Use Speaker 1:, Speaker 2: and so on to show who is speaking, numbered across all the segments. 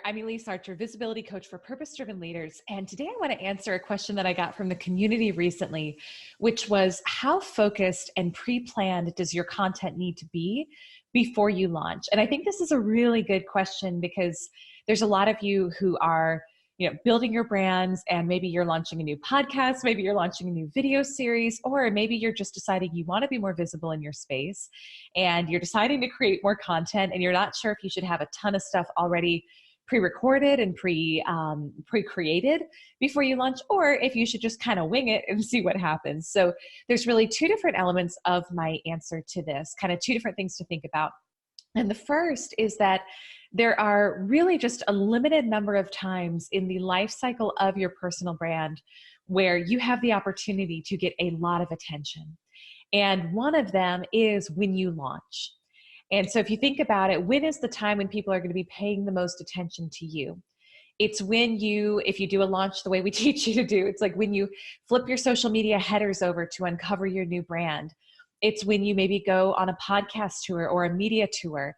Speaker 1: I'm Elise Archer, visibility coach for purpose-driven leaders. And today I want to answer a question that I got from the community recently, which was how focused and pre-planned does your content need to be before you launch? And I think this is a really good question because there's a lot of you who are building your brands, and maybe you're launching a new podcast, maybe you're launching a new video series, or maybe you're just deciding you want to be more visible in your space and you're deciding to create more content and you're not sure if you should have a ton of stuff already pre-recorded and pre-created before you launch, or if you should just kind of wing it and see what happens. So there's really two different elements of my answer to this, kind of two different things to think about. And the first is that there are really just a limited number of times in the life cycle of your personal brand where you have the opportunity to get a lot of attention. And one of them is when you launch. And so if you think about it, when is the time when people are going to be paying the most attention to you? It's when if you do a launch the way we teach you to do, it's like when you flip your social media headers over to uncover your new brand. It's when you maybe go on a podcast tour or a media tour.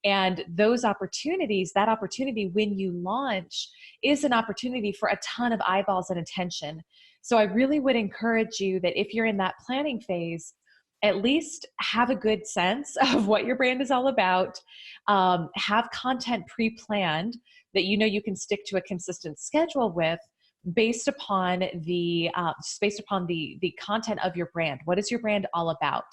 Speaker 1: And those opportunities, that opportunity when you launch is an opportunity for a ton of eyeballs and attention. So I really would encourage you that if you're in that planning phase, at least have a good sense of what your brand is all about. Have content pre-planned that you can stick to a consistent schedule with, based upon the content of your brand. What is your brand all about?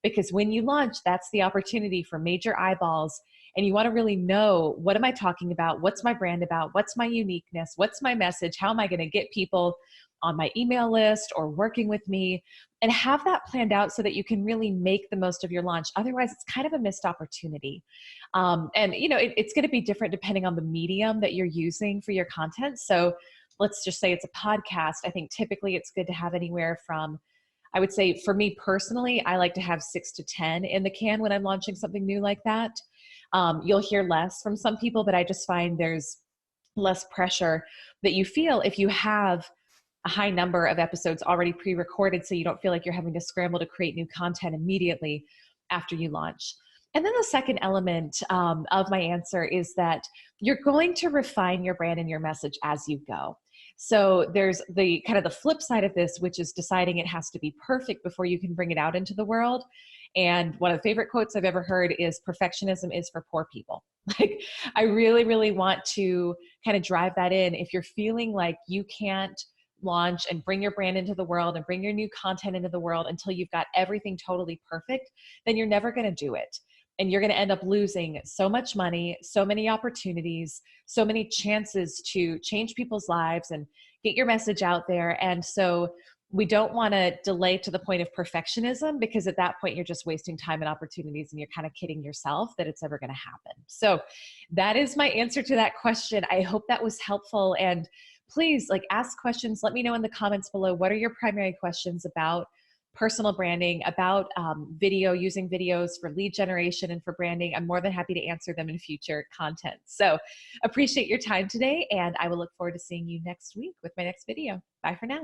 Speaker 1: Because when you launch, that's the opportunity for major eyeballs, and you want to really know, what am I talking about? What's my brand about? What's my uniqueness? What's my message? How am I going to get people on my email list or working with me? And have that planned out so that you can really make the most of your launch. Otherwise, it's kind of a missed opportunity. It's going to be different depending on the medium that you're using for your content. So let's just say it's a podcast. I think typically it's good to have anywhere from, I would say for me personally, I like to have 6 to 10 in the can when I'm launching something new like that. You'll hear less from some people, but I just find there's less pressure that you feel if you have a high number of episodes already pre-recorded, so you don't feel like you're having to scramble to create new content immediately after you launch. And then the second element of my answer is that you're going to refine your brand and your message as you go. So there's the kind of the flip side of this, which is deciding it has to be perfect before you can bring it out into the world. And one of the favorite quotes I've ever heard is, perfectionism is for poor people. Like, I really, really want to kind of drive that in. If you're feeling like you can't launch and bring your brand into the world and bring your new content into the world until you've got everything totally perfect, then you're never going to do it. And you're going to end up losing so much money, so many opportunities, so many chances to change people's lives and get your message out there. And so we don't want to delay to the point of perfectionism, because at that point you're just wasting time and opportunities, and you're kind of kidding yourself that it's ever going to happen. So that is my answer to that question. I hope that was helpful. And please, ask questions. Let me know in the comments below, what are your primary questions about personal branding, about video, using videos for lead generation and for branding. I'm more than happy to answer them in future content. So appreciate your time today, and I will look forward to seeing you next week with my next video. Bye for now.